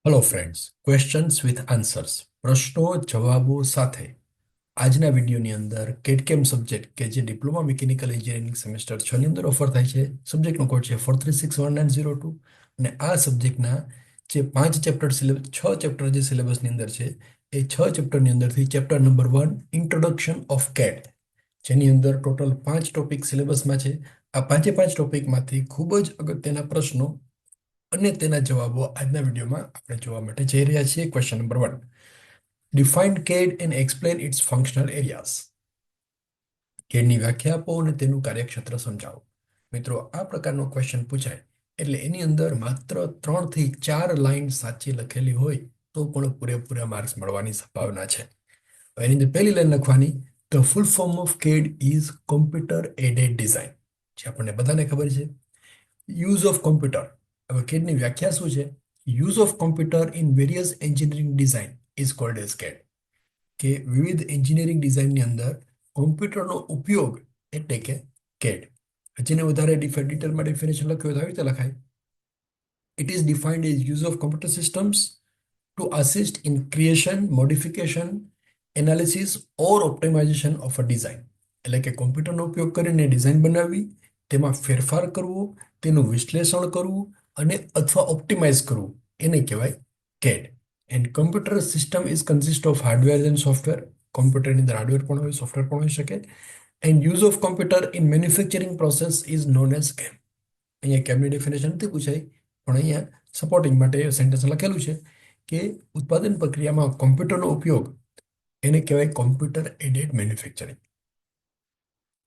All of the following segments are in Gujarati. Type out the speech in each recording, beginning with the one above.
Hello friends, questions with answers, પ્રશ્નો જવાબો સાથે આજના વિડીયોની અંદર કેટકેમ સબ્જેક્ટ કે જે ડિપ્લોમા મિકેનિકલ એન્જિનિયરિંગ સેમેસ્ટર 6 ની અંદર ઓફર થાય છે. સબ્જેક્ટનો કોડ છે 4361902 અને આ સબ્જેક્ટના જે 5 ચેપ્ટર સિલેબસ 6 ચેપ્ટર જે સિલેબસની અંદર છે એ 6 ચેપ્ટરની અંદરથી chapter number 1 introduction of cat, જેની અંદર ટોટલ 5 ટોપિક સિલેબસમાં છે. આ પાંચે પાંચ ટોપિકમાંથી ખૂબ જ અગત્યના પ્રશ્નો અને તેના જવાબો આજના વિડીયોમાં આપણે જોવા માટે જઈ રહ્યા છીએ. Question number 1, define CAD and explain its functional areas. કેડની વ્યાખ્યા આપો અને તેનું કાર્યક્ષેત્ર સમજાવો. મિત્રો, આ પ્રકારનો ક્વેશ્ચન પૂછાય એટલે એની અંદર માત્ર 3 થી 4 લાઈન સાચી લખેલી હોય તો પણ પૂરેપૂરા માર્ક્સ મળવાની સંભાવના છે. એની અંદર પહેલી લાઈન લખવાની, the full form of CAD is computer aided design, જે આપણને બધાને ખબર છે. યુઝ ઓફ કોમ્પ્યુટર, હવે કેડની વ્યાખ્યા શું છે? Use of computer in various engineering design is called as CAD. કે વિવિધ એન્જિનિયરિંગ ડિઝાઇનની અંદર કોમ્પ્યુટરનો ઉપયોગ એટલે કે કેડ. જેને વધારે ડિટેલમાં ડેફિનેશન લખ્યું હોય તો આવી રીતે લખાય. It is defined as use of computer systems to assist in creation, modification, analysis or optimisation of a design. એટલે કે કોમ્પ્યુટરનો ઉપયોગ કરીને ડિઝાઇન બનાવવી, તેમાં ફેરફાર કરવો, તેનું વિશ્લેષણ કરવું અને અથવા ઓપ્ટિમાઇઝ કરવું, એને કહેવાય CAD. And computer system is consist of hardware and software. કોમ્પ્યુટરની અંદર હાર્ડવેર પણ હોય, સોફ્ટવેર પણ હોઈ શકે. And use of computer in manufacturing process is known as CAM. અહીંયા કેમની ડેફિનેશન નથી પૂછાઈ, પણ અહીંયા સપોર્ટિંગ માટે સેન્ટેન્સ લખેલું છે કે ઉત્પાદન પ્રક્રિયામાં કોમ્પ્યુટરનો ઉપયોગ એને કહેવાય કોમ્પ્યુટર એડેડ મેન્યુફેક્ચરિંગ.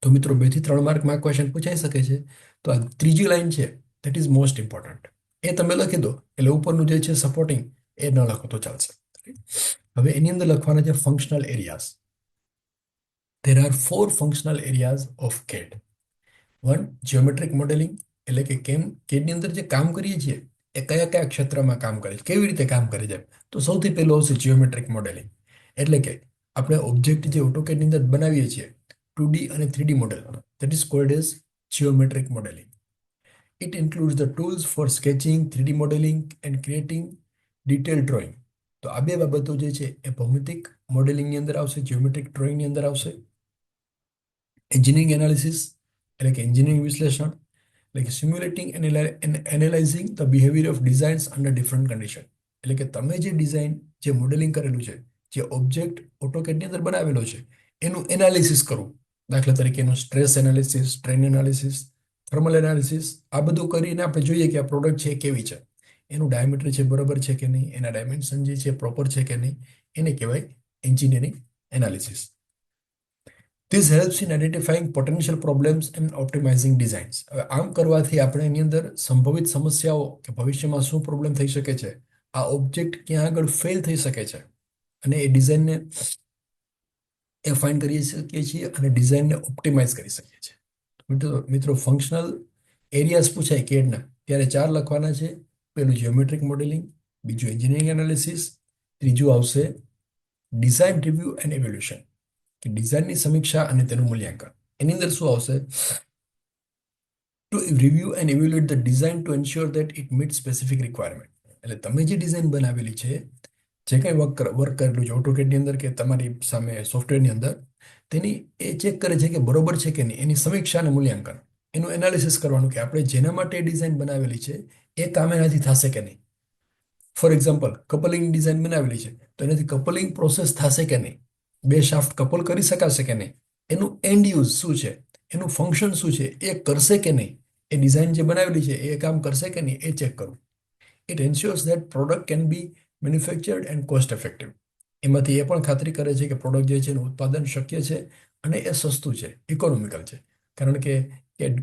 તો મિત્રો, 2 થી 3 માર્કમાં ક્વેશ્ચન પૂછાઈ શકે છે. તો આ ત્રીજી લાઈન છે, દેટ ઇઝ મોસ્ટ ઇમ્પોર્ટન્ટ. એ તમે લખી દો એટલે ઉપરનું જે છે સપોર્ટિંગ એ ન લખો તો ચાલશે. હવે એની અંદર લખવાના છે functional areas. There are 4 functional areas of CAD. 1, geometric modelling, એટલે કે કેડની અંદર જે કામ કરીએ છીએ એ કયા કયા ક્ષેત્રમાં કામ કરે છે, કેવી રીતે કામ કરે છે. તો સૌથી પહેલું આવશે જીઓમેટ્રિક મોડેલિંગ. એટલે કે આપણે ઓબ્જેક્ટ જે ઓટોકેડની અંદર બનાવીએ છીએ 2D અને 3D model, that is called as geometric modeling. It includes the tools for sketching, 3D modeling and creating detailed drawing. તો આ બે બાબતો જે છે એ ભૌમિતિક મોડેલિંગની અંદર આવશે, જીઓમેટ્રિક ડ્રોઈંગની અંદર આવશે. એન્જિનિયરિંગ એનાલિસિસ, એટલે કે એન્જિનિયરિંગ વિશ્લેષણ, એટલે કે simulating and analysing the behaviour of designs under different condition. એટલે કે તમે જે ડિઝાઇન, જે મોડેલિંગ કરેલું છે, જે ઓબ્જેક્ટ ઓટોકેડની અંદર બનાવેલો છે એનું એનાલિસિસ કરવું. દાખલા તરીકે એનું stress analysis, strain analysis, thermal analysis, આ બધું કરીને આપણે જોઈએ કે આ પ્રોડક્ટ છે એ કેવી છે, એનું ડાયામીટર છે બરાબર છે કે નહીં, એના ડાયમેન્શન જે છે પ્રોપર છે કે નહીં, એને કહેવાય engineering analysis. This helps in identifying potential problems and optimising designs. હવે આમ કરવાથી આપણે એની અંદર સંભવિત સમસ્યાઓ કે ભવિષ્યમાં શું પ્રોબ્લેમ થઈ શકે છે, આ ઓબ્જેક્ટ ક્યાં આગળ ફેલ થઈ શકે છે અને એ ડિઝાઇનને એ ફાઇન કરી શકીએ છીએ અને ડિઝાઇનને ઓપ્ટિમાઇઝ કરી શકીએ છીએ. મિત્રો, ફંક્શનલ એરિયાઝ પૂછાય કેડના ત્યારે 4 લખવાના છે. પેલું જીઓમેટ્રિક મોડેલિંગ, બીજું એન્જિનિયરિંગ એનાલિસિસ, ત્રીજું આવશે ડિઝાઇન રિવ્યુ એન્ડ ઇવેલ્યુશન, કે ડિઝાઇનની સમીક્ષા અને તેનું મૂલ્યાંકન. એની અંદર શું આવશે? To review and evaluate the design to ensure that it meet specific requirement. એટલે તમે જે ડિઝાઇન બનાવેલી છે, જે કંઈ વર્ક કરેલું છે ઓટોકેડની અંદર કે તમારી સામે સોફ્ટવેરની અંદર, તેની એ ચેક કરે છે કે બરોબર છે કે નહીં. એની સમીક્ષા અને મૂલ્યાંકન, એનું એનાલિસિસ કરવાનું કે આપણે જેના માટે ડિઝાઇન બનાવેલી છે એ કામ એનાથી થશે કે નહીં. ફોર એક્ઝામ્પલ, કપલિંગ ડિઝાઇન બનાવેલી છે તો એનાથી કપલિંગ પ્રોસેસ થશે કે નહીં, 2 શાફ્ટ કપલ કરી શકાશે કે નહીં, એનું એન્ડ યુઝ શું છે, એનું ફંક્શન શું છે, એ કરશે કે નહીં, એ ડિઝાઇન જે બનાવેલી છે એ કામ કરશે કે નહીં, એ ચેક કરવું. It ensures that product can be manufactured and cost effective. એમાંથી એ પણ ખાતરી કરે છે કે પ્રોડક્ટ જે છે એનું ઉત્પાદન શક્ય છે અને એ સસ્તું છે, ઇકોનોમિકલ છે. કારણ કે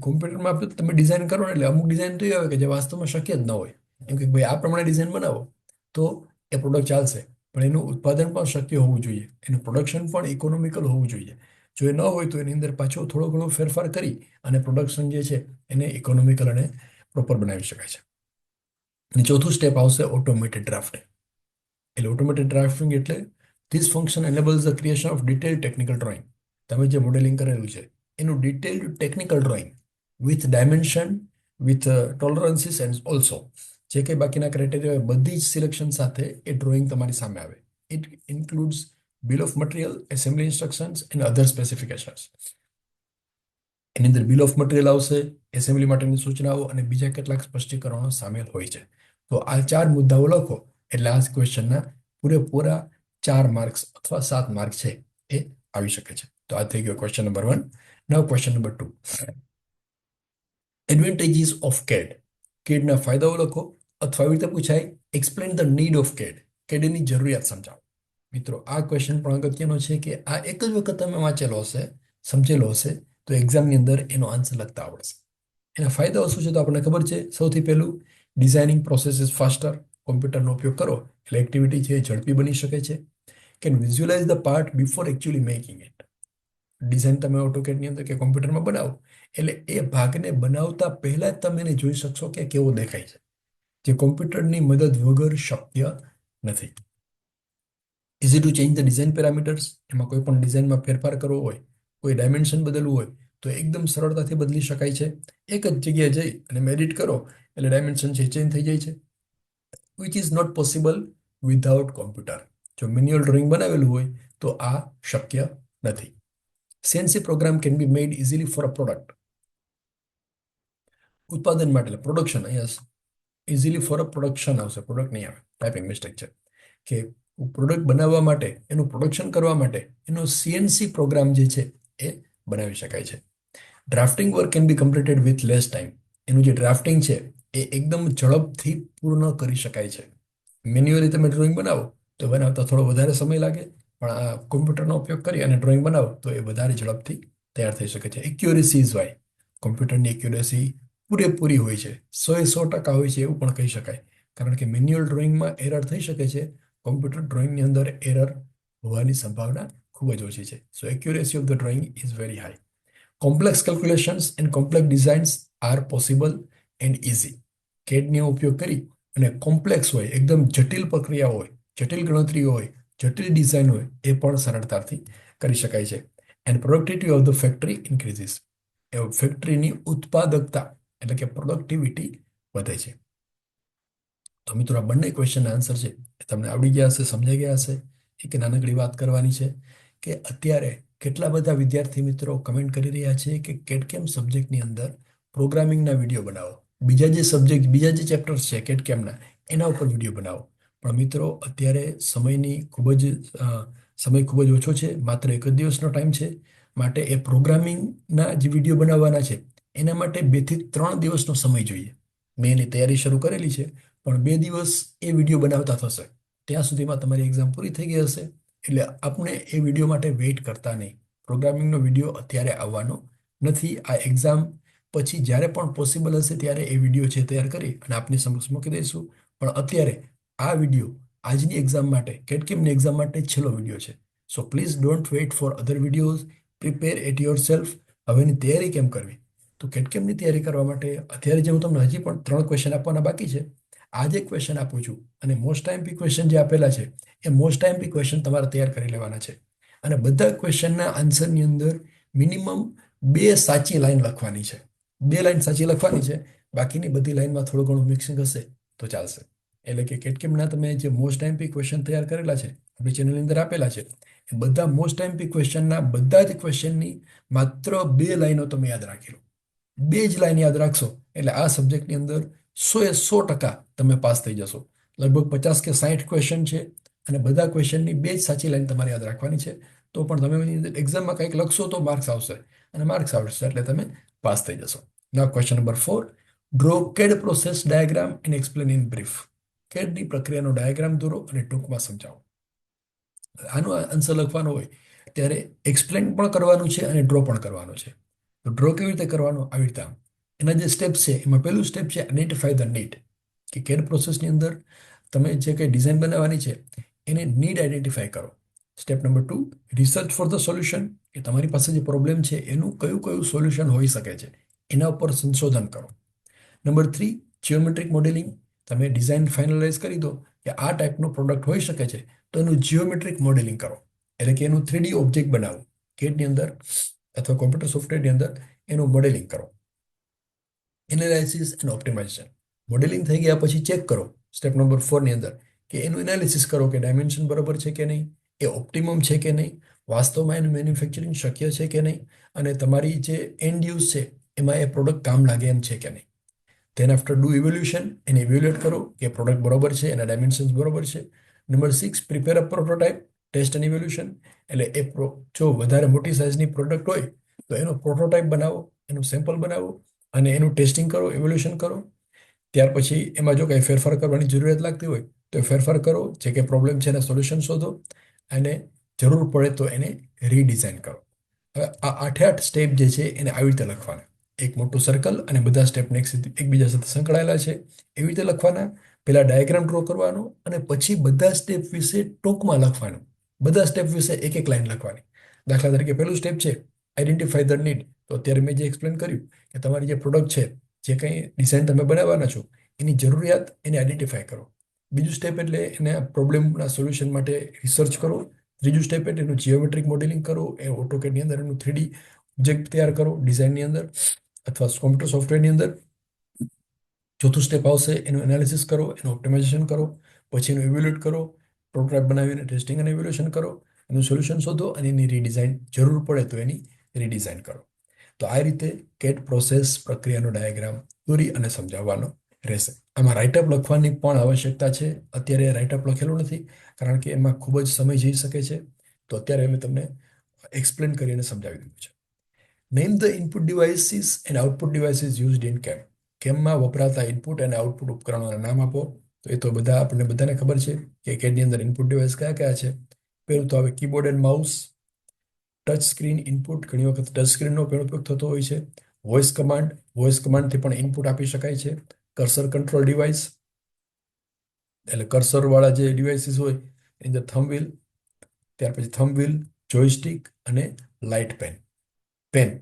કોમ્પ્યુટરમાં તમે ડિઝાઇન કરો ને એટલે અમુક ડિઝાઇન તો એ આવે કે જે વાસ્તવમાં શક્ય જ ન હોય. એમ કે ભાઈ આ પ્રમાણે ડિઝાઇન બનાવો તો એ પ્રોડક્ટ ચાલશે, પણ એનું ઉત્પાદન પણ શક્ય હોવું જોઈએ, એનું પ્રોડક્શન પણ ઇકોનોમિકલ હોવું જોઈએ. જો એ ન હોય તો એની અંદર પાછો થોડો ઘણો ફેરફાર કરી અને પ્રોડક્શન જે છે એને ઇકોનોમિકલ અને પ્રોપર બનાવી શકાય છે. અને ચોથું સ્ટેપ આવશે ઓટોમેટેડ ડ્રાફ્ટિંગ. એટલે ઓટોમેટેડ ડ્રાફ્ટિંગ એટલે this function enables the creation of detailed technical drawing. તમે જે મોડેલિંગ કરેલું છે એનું detailed technical drawing with dimension, with tolerances and also, જે કંઈ બાકીના ક્રાઇટેરિયા હોય બધી જ સિલેક્શન સાથે એ ડ્રોઈંગ તમારી સામે આવે. It includes bill of material, assembly instructions and other specifications. એની અંદર બિલ ઓફ મટીરિયલ આવશે, એસેમ્બલી માટેની સૂચનાઓ અને બીજા કેટલાક સ્પષ્ટીકરણો સામેલ હોય છે. તો આ 4 મુદ્દાઓ લખો એટલે આ ક્વેશ્ચનના પૂરેપૂરા 4 માર્ક્સ અથવા 7 માર્ક છે એ આવી શકે છે. તો આ થઈ ગયો question number 1. Now question number 2. Advantages of CAD. CADના ફાયદાઓ લખો અથવા આવી રીતે પૂછાય explain the need of CAD. CADની જરૂરિયાત સમજાવો. મિત્રો આ ક્વેશ્ચન પણ અગત્યનો છે કે આ એક જ વખત તમે વાંચેલો હશે, સમજેલો હશે તો એક્ઝામની અંદર એનો આન્સર લખતા આવડશે. એના ફાયદાઓ શું છે તો આપણને ખબર છે. સૌથી પહેલું, ડિઝાઇનિંગ પ્રોસેસ ઇઝ ફાસ્ટર. કોમ્પ્યુટરનો ઉપયોગ કરો એટલે એક્ટિવિટી છે એ ઝડપી બની શકે છે. Can visualise the part before actually making it. Design તમે AutoCAD-ની અંદર કે કોમ્પ્યુટરમાં બનાવો એટલે એ ભાગને બનાવતા પહેલા જ તમે એને જોઈ શકશો કે કેવો દેખાય છે, જે કોમ્પ્યુટરની મદદ વગર શક્ય નથી. Easy to change the design parameters. એમાં કોઈ પણ ડિઝાઇનમાં ફેરફાર કરવો હોય, કોઈ ડાયમેન્શન બદલવું હોય તો એકદમ સરળતાથી બદલી શકાય છે. એક જ જગ્યાએ જઈ અને એડિટ કરો એટલે ડાયમેન્શન છે ચેન્જ થઈ જાય છે, which is not possible without computer. જો મેન્યુઅલ ડ્રોઈંગ બનાવેલું હોય તો આ શક્ય નથી. CNC program can be made easily for a product. ઉત્પાદન માટે પ્રોડક્શન, અહીંયા ઇઝીલી ફોર અ પ્રોડક્શન આવશે, પ્રોડક્ટ નહીં આવે, ટાઈપિંગ મિસ્ટેક છે. કે પ્રોડક્ટ બનાવવા માટે, એનું પ્રોડક્શન કરવા માટે એનો CNC પ્રોગ્રામ જે છે એ બનાવી શકાય છે. Drafting work can be completed with less time. એનું જે ડ્રાફ્ટિંગ છે એ એકદમ ઝડપથી પૂર્ણ કરી શકાય છે. મેન્યુઅલી તમે ડ્રોઈંગ બનાવો તો બનાવતા થોડો વધારે સમય લાગે, પણ આ કોમ્પ્યુટરનો ઉપયોગ કરી અને ડ્રોઈંગ બનાવો તો એ વધારે ઝડપથી તૈયાર થઈ શકે છે. Accuracy is why. કોમ્પ્યુટરની એક્યુરેસી પૂરેપૂરી હોય છે, 100% હોય છે એવું પણ કહી શકાય. કારણ કે મેન્યુઅલ ડ્રોઈંગમાં એરર થઈ શકે છે, કોમ્પ્યુટર ડ્રોઈંગની અંદર એરર હોવાની સંભાવના ખૂબ જ ઓછી છે. So accuracy of the drawing is very high. Complex calculations and complex designs are possible and easy. CAD-નો ઉપયોગ કરી અને કોમ્પ્લેક્સ હોય, એકદમ જટિલ પ્રક્રિયા હોય, જટિલ ગણતરીઓ હોય, જટિલ ડિઝાઇન હોય એ પણ સરળતાથી કરી શકાય છે. And productivity of the factory increases. ફેક્ટરીની ઉત્પાદકતા એટલે કે પ્રોડક્ટિવિટી વધે છે. તો મિત્રો આ બંને ક્વેશ્ચનના આન્સર છે એ તમને આવડી ગયા હશે, સમજાઈ ગયા હશે. એક નાનકડી વાત કરવાની છે કે અત્યારે કેટલા બધા વિદ્યાર્થી મિત્રો કમેન્ટ કરી રહ્યા છે કે કેટકેમ સબ્જેક્ટની અંદર પ્રોગ્રામિંગના વિડીયો બનાવો, બીજા જે ચેપ્ટર્સ છે કેટકેમના એના ઉપર વિડીયો બનાવો. પણ મિત્રો અત્યારે સમય ખૂબ જ ઓછો છે, માત્ર એક જ દિવસનો ટાઈમ છે. માટે એ પ્રોગ્રામિંગના જે વિડીયો બનાવવાના છે એના માટે 2 થી 3 દિવસનો સમય જોઈએ. મેં એની તૈયારી શરૂ કરેલી છે, પણ 2 દિવસ એ વિડીયો બનાવતા થશે. ત્યાં સુધીમાં તમારી એક્ઝામ પૂરી થઈ ગઈ હશે. એટલે આપણે એ વિડીયો માટે વેઇટ કરતા નહીં. પ્રોગ્રામિંગનો વિડીયો અત્યારે આવવાનો નથી. આ એક્ઝામ પછી જ્યારે પણ પોસિબલ હશે ત્યારે એ વિડીયો છે તૈયાર કરી અને આપની સમક્ષ મૂકી દઈશું. પણ અત્યારે આ વિડીયો આજની એક્ઝામ માટે, કેટકેમની એક્ઝામ માટે છેલ્લો વિડીયો છે. So please don't wait for other videos. Prepare at your self. હવેની તૈયારી કેમ કરવી? તો કેટકેમની તૈયારી કરવા માટે અત્યારે જે હું તમને હજી પણ 3 ક્વેશ્ચન આપવાના બાકી છે, આજે ક્વેશ્ચન આપું છું અને મોસ્ટ આઈએમપી ક્વેશ્ચન જે આપેલા છે એ મોસ્ટ આઈએમપી ક્વેશ્ચન તમારે તૈયાર કરી લેવાના છે. અને બધા ક્વેશ્ચનના આન્સરની અંદર મિનિમમ 2 સાચી લાઈન લખવાની છે. 2 લાઈન સાચી લખવાની છે, બાકીની બધી લાઈનમાં થોડું ઘણું મિક્સિંગ હશે તો ચાલશે. એટલે કે કેટકેમના તમે જે મોસ્ટ આઈએમપી ક્વેશ્ચન તૈયાર કરેલા છે, આપણી ચેનલની અંદર આપેલા છે, એ બધા મોસ્ટ આઈએમપી ક્વેશ્ચનના બધા જ ક્વેશ્ચનની માત્ર 2 લાઈનો તમે યાદ રાખી લો. 2 જ લાઈન યાદ રાખશો એટલે આ સબ્જેક્ટની અંદર 100% તમે પાસ થઈ જશો. લગભગ 50 કે 60 ક્વેશ્ચન છે અને બધા ક્વેશ્ચનની 2 જ સાચી લાઈન તમારે યાદ રાખવાની છે. તો પણ તમે એક્ઝામમાં કંઈક લખશો તો માર્ક્સ આવશે, અને માર્ક્સ આવશે એટલે તમે પાસ થઈ જશો. Now question number 4. Draw CAD process diagram and explain in brief. CADની પ્રક્રિયાનો ડાયાગ્રામ દોરો અને ટૂંકમાં સમજાવો. આનો આન્સર લખવાનો હોય ત્યારે એક્સપ્લેન પણ કરવાનું છે અને ડ્રો પણ કરવાનું છે. તો ડ્રો કેવી રીતે કરવાનો? આવી રીતે. એના જે સ્ટેપ્સ છે એમાં પહેલું સ્ટેપ છે આઈડેન્ટિફાઈ ધ નીડ. કે CAD પ્રોસેસની અંદર તમે જે કંઈ ડિઝાઇન બનાવવાની છે એને નીડ આઈડેન્ટિફાઈ કરો. Step number 2, research for the solution. કે તમારી પાસે જે પ્રોબ્લેમ છે એનું કયું કયું સોલ્યુશન હોઈ શકે છે એના ઉપર સંશોધન કરો. Number 3, geometric modelling. તમે ડિઝાઇન ફાઇનલાઇઝ કરી દો કે આ ટાઈપનો પ્રોડક્ટ હોઈ શકે છે તો એનું જિયોમેટ્રિક મોડેલિંગ કરો. એટલે કે એનું 3D ઓબ્જેક્ટ બનાવો CADની અંદર અથવા કોમ્પ્યુટર સોફ્ટવેરની અંદર, એનું મોડેલિંગ કરો. Analysis and optimisation. મોડેલિંગ થઈ ગયા પછી ચેક કરો સ્ટેપ નંબર 4 ની અંદર કે એનું એનાલિસિસ કરો કે ડાયમેન્શન બરાબર છે કે નહીં, એ ઓપ્ટિમમ છે કે નહીં, વાસ્તવમાં એનું મેન્યુફેક્ચરિંગ શક્ય છે કે નહીં, અને તમારી જે એન્ડ યુઝ છે એમાં એ પ્રોડક્ટ કામ લાગે એમ છે કે નહીં. ધેન આફ્ટર ડુ ઇવોલ્યુશન, એને ઇવેલ્યુએટ કરો કે પ્રોડક્ટ બરોબર છે, એના ડાયમેન્શન્સ બરોબર છે. Number 6, prepare a prototype, test and evolution. એટલે જો વધારે મોટી સાઇઝની પ્રોડક્ટ હોય તો એનો પ્રોટોટાઇપ બનાવો, એનું સેમ્પલ બનાવો અને એનું ટેસ્ટિંગ કરો, ઇવોલ્યુશન કરો. ત્યાર પછી એમાં જો કંઈ ફેરફાર કરવાની જરૂરિયાત લાગતી હોય તો એ ફેરફાર કરો, જે કંઈ પ્રોબ્લેમ છે એના સોલ્યુશન શોધો અને જરૂર પડે તો એને રીડિઝાઇન કરો. હવે આ 8 સ્ટેપ જે છે એને આવી રીતે લખવાના, એક મોટું સર્કલ અને બધા સ્ટેપને એકબીજા સાથે સંકળાયેલા છે એવી રીતે લખવાના. પહેલા ડાયાગ્રામ ડ્રો કરવાનો અને પછી બધા સ્ટેપ વિશે ટૂંકમાં લખવાનું. બધા સ્ટેપ વિશે એક એક લાઈન લખવાની. દાખલા તરીકે પહેલું સ્ટેપ છે આઈડેન્ટિફાઈ ધ નીડ. તો અત્યારે મેં જે એક્સપ્લેન કર્યું કે તમારી જે પ્રોડક્ટ છે, જે કંઈ ડિઝાઇન તમે બનાવવાના છો, એની જરૂરિયાત એને આઈડેન્ટિફાઈ કરો. બીજું સ્ટેપ એટલે એને પ્રોબ્લેમના સોલ્યુશન માટે રિસર્ચ કરો. ત્રીજું સ્ટેપ એટલે એનું જીઓમેટ્રિક મોડેલિંગ કરો, એ ઓટોકેડની અંદર એનું 3D ઓબ્જેક્ટ તૈયાર કરો ડિઝાઇનની અંદર અથવા કોમ્પ્યુટર સોફ્ટવેરની અંદર. ચોથું સ્ટેપ આવશે એનું એનાલિસિસ કરો, એનું ઓપ્ટિમાઇઝેશન કરો, પછી એનું ઇવેલ્યુએટ કરો, પ્રોટોટાઇપ બનાવીને ટેસ્ટિંગ અને ઇવેલ્યુએશન કરો, એનું સોલ્યુશન શોધો અને એની રીડિઝાઇન જરૂર પડે તો એની રીડિઝાઇન કરો. તો આ રીતે કેટ પ્રોસેસ પ્રક્રિયાનો ડાયાગ્રામ દોરી અને સમજાવવાનો રહેશે. આમાં રાઇટઅપ લખવાની પણ આવશ્યકતા છે. અત્યારે રાઇટઅપ લખેલું નથી કારણ કે એમાં ખૂબ જ સમય જઈ શકે છે. તો અત્યારે મેં તમને એક્સપ્લેન કરીને સમજાવી દીધું છે. Name the input devices and output devices used in કેમ. કેમમાં વપરાતા ઇનપુટ અને આઉટપુટ ઉપકરણોના નામ આપો. તો એ તો આપણને બધાને ખબર છે કે કેડની અંદર ઇનપુટ ડિવાઇસ કયા કયા છે. પહેલું તો હવે keyboard and mouse, touch screen input, ઘણી વખત ટચ સ્ક્રીનનો પણ ઉપયોગ થતો હોય છે. વોઇસ કમાન્ડથી પણ ઇનપુટ આપી શકાય છે. કર્સર કંટ્રોલ ડિવાઇસ, એટલે કર્સરવાળા જે ડિવાઇસીસ હોય એની અંદર થંબવ્હીલ, ત્યાર પછી થંબવ્હીલ, જોયસ્ટિક અને લાઇટ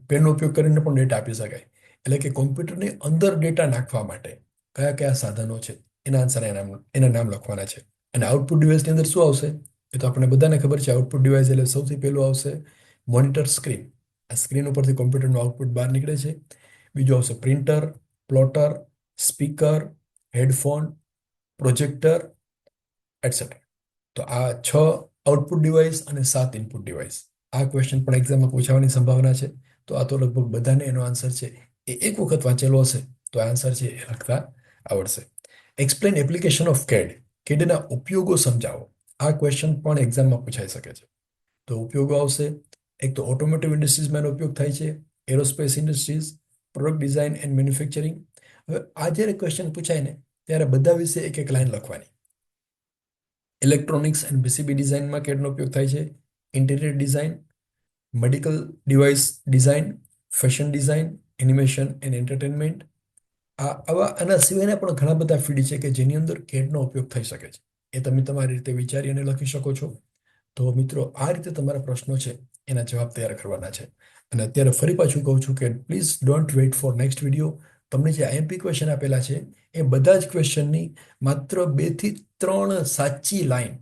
પેનનો ઉપયોગ કરીને પણ ડેટા આપી શકાય. એટલે કે કોમ્પ્યુટરની અંદર ડેટા નાખવા માટે કયા કયા સાધનો છે એના આન્સર એના નામ લખવાના છે. અને આઉટપુટ ડિવાઇસની અંદર શું આવશે એ તો આપણે બધાને ખબર છે. આઉટપુટ ડિવાઇસ એટલે સૌથી પહેલું આવશે મોનિટર સ્ક્રીન. આ સ્ક્રીન ઉપરથી કોમ્પ્યુટરનું આઉટપુટ બહાર નીકળે છે. બીજું આવશે printer, plotter, speaker, headphone, projector etcetera. તો આ 6 આઉટપુટ ડિવાઇસ અને 7 ઇનપુટ ડિવાઇસ. આ ક્વેશ્ચન પણ એક્ઝામમાં પૂછાવાની સંભાવના છે. તો આ તો લગભગ બધાને એનો આન્સર છે એ એક વખત વાંચેલો હશે તો આન્સર છે એ લખતા આવડશે. Explain application of CAD. કેડના ઉપયોગો સમજાવો. આ ક્વેશ્ચન પણ એક્ઝામમાં પૂછાઈ શકે છે. તો ઉપયોગો આવશે, એક તો ઓટોમોટિવ ઇન્ડસ્ટ્રીઝમાં એનો ઉપયોગ થાય છે, aerospace industries, product design and manufacturing. હવે આ જ્યારે ક્વેશ્ચન પૂછાય ને ત્યારે બધા વિશે એક એક લાઈન લખવાની. ઇલેક્ટ્રોનિક્સ એન્ડ પીસીબી ડિઝાઇનમાં કેડનો ઉપયોગ થાય છે. Interior design, medical device design, fashion design, animation and entertainment. આના સિવાયના પણ ઘણા બધા ફીલ્ડ છે કે જેની અંદર કેડનો ઉપયોગ થઈ શકે છે. એ તમે તમારી રીતે વિચારી અને લખી શકો છો. તો મિત્રો, આ રીતે તમારા પ્રશ્નો છે એના જવાબ તૈયાર કરવાના છે. અને અત્યારે ફરી પાછું કહું છું કે please don't wait four next video. તમને જે આઈએમપી ક્વેશ્ચન આપેલા છે એ બધા જ ક્વેશ્ચનની માત્ર 2 થી 3 સાચી લાઈન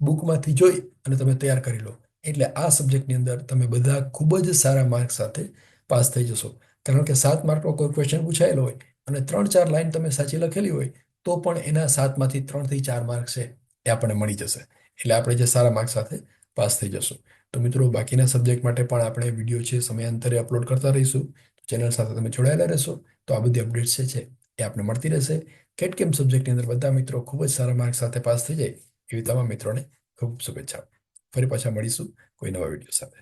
બુકમાંથી જોઈ અને તમે તૈયાર કરી લો, એટલે આ સબ્જેક્ટની અંદર તમે બધા ખૂબ જ સારા માર્ક સાથે પાસ થઈ જશો. કારણ કે 7 માર્કનો કોઈ ક્વેશ્ચન પૂછાયેલો હોય અને 3-4 લાઈન તમે સાચી લખેલી હોય તો પણ એના 7માંથી 3 થી 4 માર્ક છે એ આપણને મળી જશે. એટલે આપણે જે સારા માર્ક સાથે પાસ થઈ જશું. તો મિત્રો, બાકીના સબ્જેક્ટ માટે પણ આપણે વિડીયો છે સમયાંતરે અપલોડ કરતા રહીશું. ચેનલ સાથે તમે જોડાયેલા રહેશો તો આ બધી અપડેટ્સ છે એ આપણે મળતી રહેશે. કેમ સબ્જેક્ટની અંદર બધા મિત્રો ખૂબ જ સારા માર્ક સાથે પાસ થઈ જાય એવી તમામ મિત્રોને ખૂબ શુભેચ્છાઓ. ફરી પાછા મળીશું કોઈ નવા વિડીયો સાથે.